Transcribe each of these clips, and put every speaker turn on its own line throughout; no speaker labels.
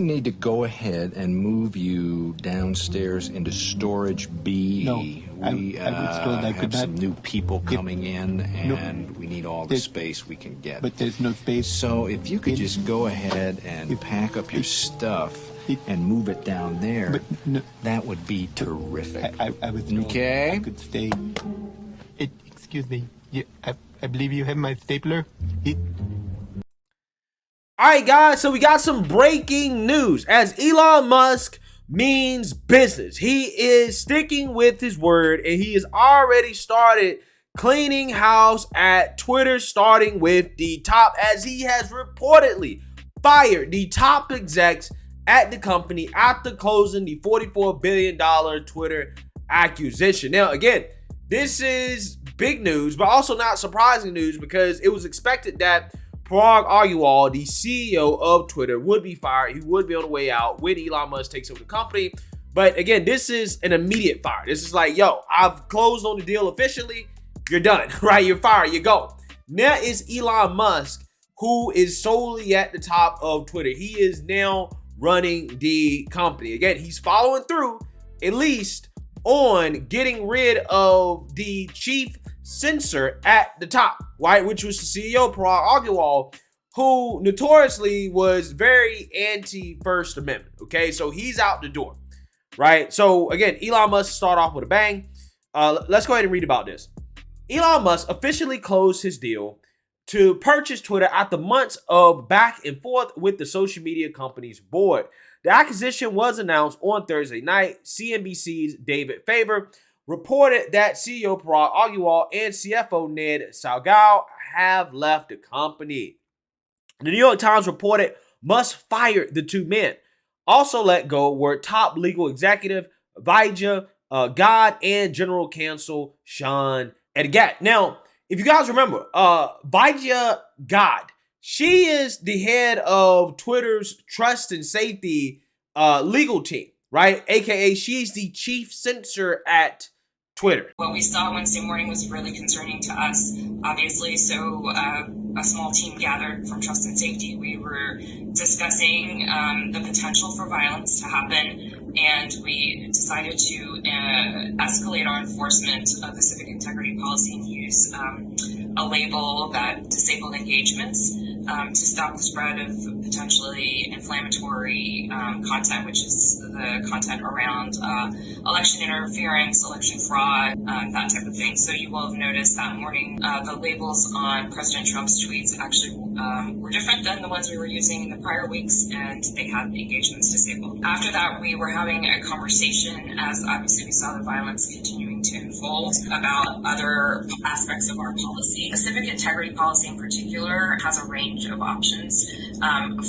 need to go ahead and move you downstairs into storage B.
No,
We have some new people coming in, and we need all the space we can get.
But there's no space.
So if you could just go ahead and pack up your stuff and move it down there, that would be terrific.
I was told
okay?
I could stay. Excuse me. I believe you have my stapler.
All right, guys, so we got some breaking news. As Elon Musk means business, he is sticking with his word, and he has already started cleaning house at Twitter, starting with the top, as he has reportedly fired the top execs at the company after closing the $44 billion Twitter acquisition. Now, again, this is big news, but also not surprising news, because it was expected that Parag Agrawal, the CEO of Twitter, would be fired. He would be on the way out when Elon Musk takes over the company. But again, this is an immediate fire. This is like, yo, I've closed on the deal officially. You're done, right? You're fired. You go. Now it's Elon Musk who is solely at the top of Twitter. He is now running the company. Again, he's following through, at least, on getting rid of the chief censor at the top, right, which was the CEO, Parag Agrawal, who notoriously was very anti-First Amendment, okay? So he's out the door, right? So again, Elon Musk start off with a bang. Let's go ahead and read about this. Elon Musk officially closed his deal to purchase Twitter after months of back and forth with the social media company's board. The acquisition was announced on Thursday night. CNBC's David Faber reported that CEO Parag Agrawal and CFO Ned Segal have left the company. The New York Times reported Musk fired the two men. Also let go were top legal executive Vijaya Gadde and general counsel Sean Edgett. Now, if you guys remember, Vijaya Gadde, she is the head of Twitter's trust and safety legal team, right? AKA she's the chief censor at Twitter.
What we saw Wednesday morning was really concerning to us, obviously. So a small team gathered from Trust and Safety. We were discussing the potential for violence to happen, and we decided to escalate our enforcement of the civic integrity policy and use a label that disabled engagements to stop the spread of potentially inflammatory content, which is the content around election interference, election fraud, that type of thing. So you will have noticed that morning the labels on President Trump's tweets actually were different than the ones we were using in the prior weeks, and they had the engagements disabled. After that, we were having a conversation, as obviously we saw the violence continuing to unfold, about other aspects of our policy. The civic integrity policy in particular has a range of options,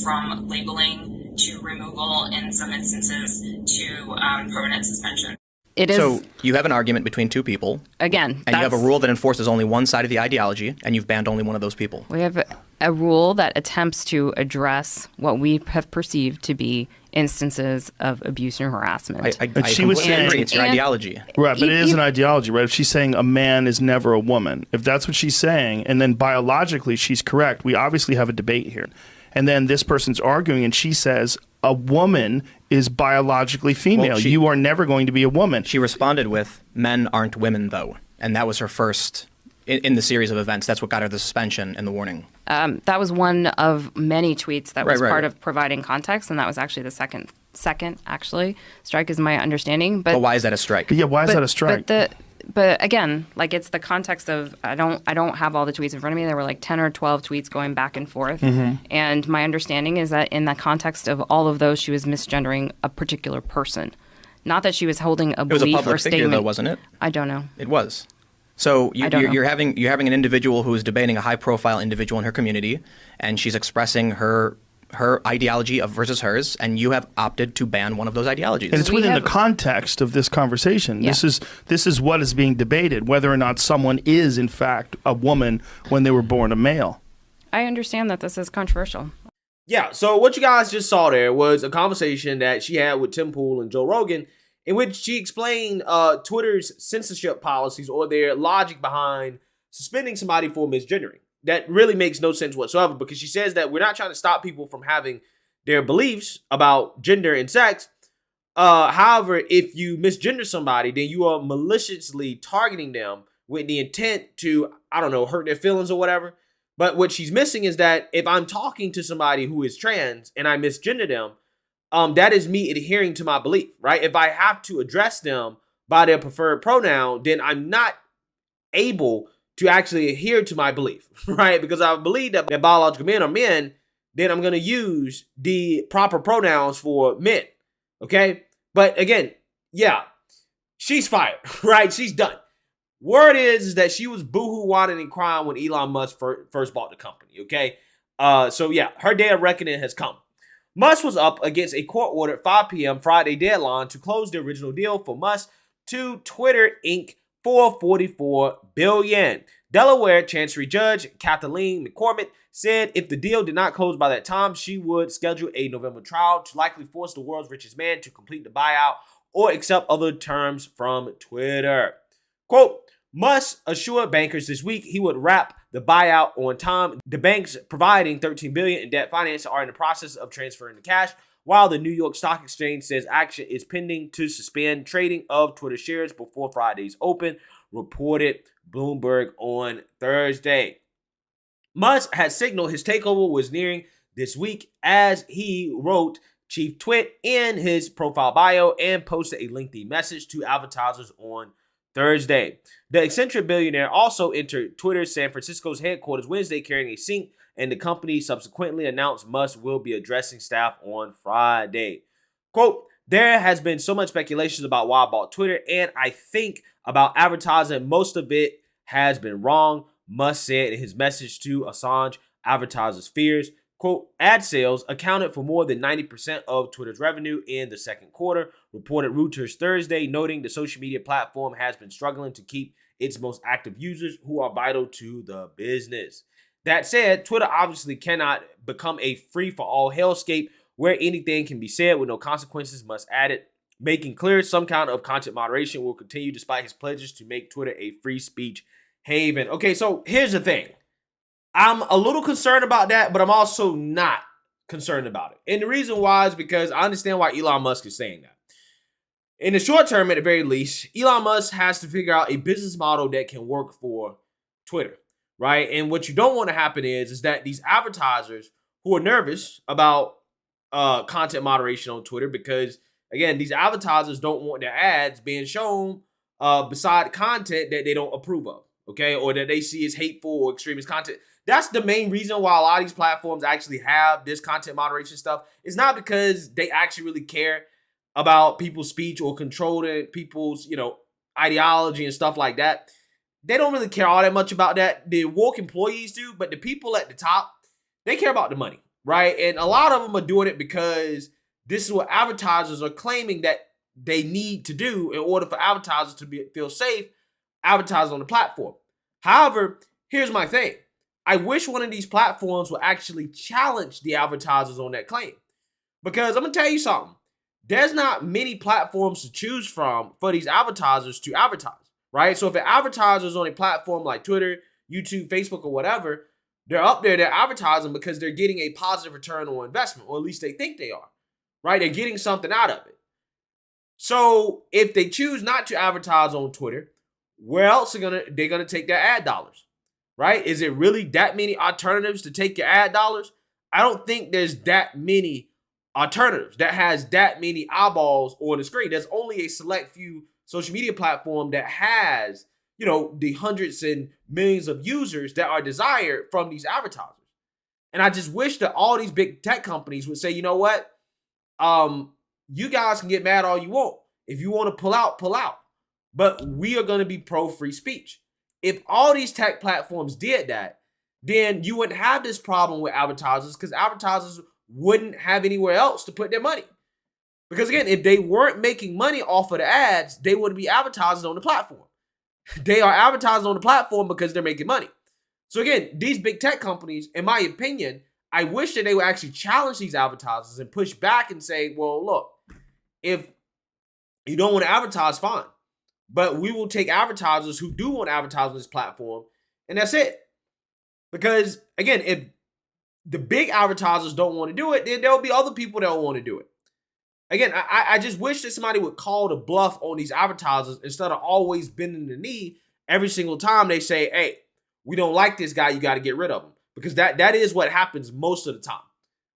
from labeling to removal in some instances to permanent suspension.
It is.
So you have an argument between two people.
Again,
and you have a rule that enforces only one side of the ideology, and you've banned only one of those people.
We have a rule that attempts to address what we have perceived to be instances of abuse and harassment.
But she was saying it's your ideology.
Right, but it is an ideology, right? If she's saying a man is never a woman, if that's what she's saying, and then biologically she's correct, we obviously have a debate here. And then this person's arguing, and she says a woman is biologically female. Well, you are never going to be a woman.
She responded with, men aren't women, though. And that was her first, in the series of events, that's what got her the suspension and the warning.
That was one of many tweets that was part of providing context, and that was actually the second actually. Strike is my understanding. But
why is that a strike?
Yeah, why is that a strike?
But again, like, it's the context of, I don't have all the tweets in front of me. There were like 10 or 12 tweets going back and forth. Mm-hmm. And my understanding is that in the context of all of those, she was misgendering a particular person. Not that she was holding a belief or statement. It was a public figure,
though, wasn't it?
I don't know.
It was. So you're having an individual who is debating a high-profile individual in her community, and she's expressing her ideology versus hers, and you have opted to ban one of those ideologies.
And it's within the context of this conversation. Yeah. This is what is being debated, whether or not someone is, in fact, a woman when they were born a male.
I understand that this is controversial.
Yeah, so what you guys just saw there was a conversation that she had with Tim Pool and Joe Rogan, in which she explained Twitter's censorship policies, or their logic behind suspending somebody for misgendering. That really makes no sense whatsoever, because she says that we're not trying to stop people from having their beliefs about gender and sex. However, if you misgender somebody, then you are maliciously targeting them with the intent to, I don't know, hurt their feelings or whatever. But what she's missing is that if I'm talking to somebody who is trans and I misgender them, that is me adhering to my belief, right? If I have to address them by their preferred pronoun, then I'm not able to actually adhere to my belief, right? Because I believe that biological men are men, then I'm going to use the proper pronouns for men, okay? But again, yeah, she's fired, right? She's done. Word is that she was boohoo whining and crying when Elon Musk first bought the company, okay? So yeah, her day of reckoning has come. Musk was up against a court-ordered 5 p.m. Friday deadline to close the original deal for Musk to Twitter Inc. for $44 billion. Delaware Chancery Judge Kathleen McCormick said if the deal did not close by that time, she would schedule a November trial to likely force the world's richest man to complete the buyout or accept other terms from Twitter. Quote, Musk assured bankers this week he would wrap the buyout on time. The banks providing $13 billion in debt finance are in the process of transferring the cash, while the New York Stock Exchange says action is pending to suspend trading of Twitter shares before Friday's open, reported Bloomberg on Thursday. Musk had signaled his takeover was nearing this week as he wrote Chief Twit in his profile bio and posted a lengthy message to advertisers on Thursday. The eccentric billionaire also entered Twitter's San Francisco's headquarters Wednesday carrying a sink, and the company subsequently announced Musk will be addressing staff on Friday. Quote, there has been so much speculation about why I bought Twitter, and I think about advertising, most of it has been wrong, Musk said in his message to Assange advertisers' fears. Quote, ad sales accounted for more than 90% of Twitter's revenue in the second quarter, reported Reuters Thursday, noting the social media platform has been struggling to keep its most active users who are vital to the business. That said, Twitter obviously cannot become a free-for-all hellscape where anything can be said with no consequences, Musk added, making clear some kind of content moderation will continue despite his pledges to make Twitter a free speech haven. Okay, so here's the thing. I'm a little concerned about that, but I'm also not concerned about it. And the reason why is because I understand why Elon Musk is saying that. In the short term, at the very least, Elon Musk has to figure out a business model that can work for Twitter, right? And what you don't want to happen is that these advertisers who are nervous about content moderation on Twitter, because, again, these advertisers don't want their ads being shown beside content that they don't approve of, okay? Or that they see as hateful or extremist content. That's the main reason why a lot of these platforms actually have this content moderation stuff. It's not because they actually really care about people's speech or controlling people's, ideology and stuff like that. They don't really care all that much about that. The woke employees do, but the people at the top, they care about the money, right? And a lot of them are doing it because this is what advertisers are claiming that they need to do in order for advertisers to feel safe, advertise on the platform. However, here's my thing. I wish one of these platforms would actually challenge the advertisers on that claim. Because I'm going to tell you something. There's not many platforms to choose from for these advertisers to advertise, right? So if an advertiser is on a platform like Twitter, YouTube, Facebook, or whatever, they're up there, they're advertising because they're getting a positive return on investment, or at least they think they are, right? They're getting something out of it. So if they choose not to advertise on Twitter, where else they're gonna take their ad dollars? Right? Is it really that many alternatives to take your ad dollars? I don't think there's that many alternatives that has that many eyeballs on the screen. There's only a select few social media platform that has, the hundreds and millions of users that are desired from these advertisers. And I just wish that all these big tech companies would say, you know what? You guys can get mad all you want. If you want to pull out, pull out. But we are going to be pro free speech. If all these tech platforms did that, then you wouldn't have this problem with advertisers because advertisers wouldn't have anywhere else to put their money. Because again, if they weren't making money off of the ads, they would be advertising on the platform. They are advertising on the platform because they're making money. So again, these big tech companies, in my opinion, I wish that they would actually challenge these advertisers and push back and say, well, look, if you don't want to advertise, fine. But we will take advertisers who do want to advertise on this platform, and that's it. Because, again, if the big advertisers don't want to do it, then there'll be other people that don't want to do it. Again, I just wish that somebody would call the bluff on these advertisers instead of always bending the knee every single time they say, hey, we don't like this guy, you got to get rid of him. Because that is what happens most of the time,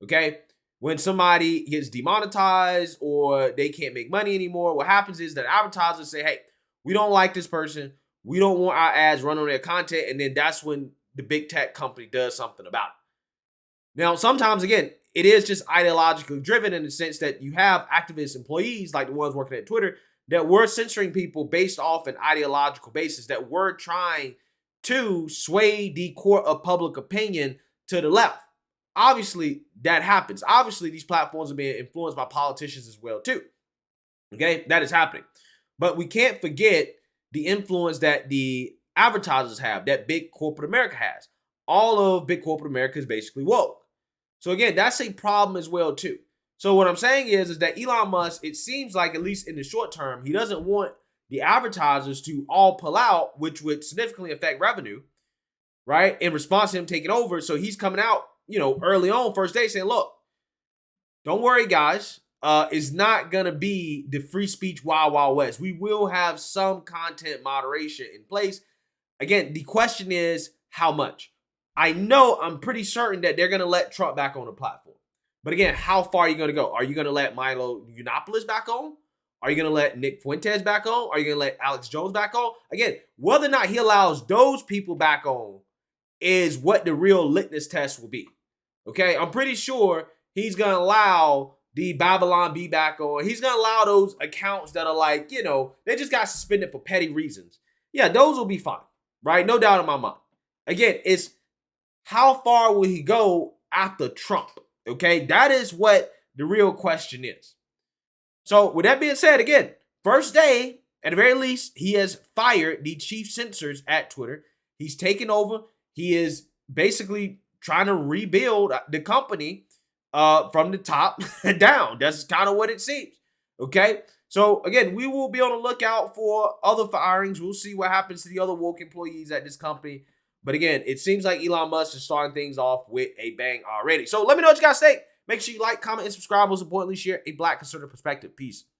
okay? When somebody gets demonetized or they can't make money anymore, what happens is that advertisers say, hey, we don't like this person. We don't want our ads run on their content. And then that's when the big tech company does something about it. Now, sometimes, again, it is just ideologically driven in the sense that you have activist employees like the ones working at Twitter that were censoring people based off an ideological basis, that were trying to sway the court of public opinion to the left. Obviously, that happens. Obviously, these platforms are being influenced by politicians as well, too. Okay, that is happening. But we can't forget the influence that the advertisers have, that big corporate America has. All of big corporate America is basically woke. So again, that's a problem as well, too. So what I'm saying is that Elon Musk, it seems like, at least in the short term, he doesn't want the advertisers to all pull out, which would significantly affect revenue, right? In response to him taking over. So he's coming out, early on, first day, saying, look, don't worry, guys. It's not going to be the free speech wild, wild west. We will have some content moderation in place. Again, the question is how much? I'm pretty certain that they're going to let Trump back on the platform. But again, how far are you going to go? Are you going to let Milo Yiannopoulos back on? Are you going to let Nick Fuentes back on? Are you going to let Alex Jones back on? Again, whether or not he allows those people back on is what the real litmus test will be. Okay, I'm pretty sure he's going to allow the Babylon Bee back on. He's going to allow those accounts that are like, they just got suspended for petty reasons. Yeah, those will be fine, right? No doubt in my mind. Again, it's how far will he go after Trump? Okay, that is what the real question is. So with that being said, again, first day, at the very least, he has fired the chief censors at Twitter. He's taken over. He is basically trying to rebuild the company from the top down. That's kind of what it seems. Okay, so again, we will be on the lookout for other firings. We'll see what happens to the other woke employees at this company. But again, it seems like Elon Musk is starting things off with a bang already. So let me know what you guys think. Make sure you like, comment, and subscribe. Most importantly, share a Black conservative perspective. Peace.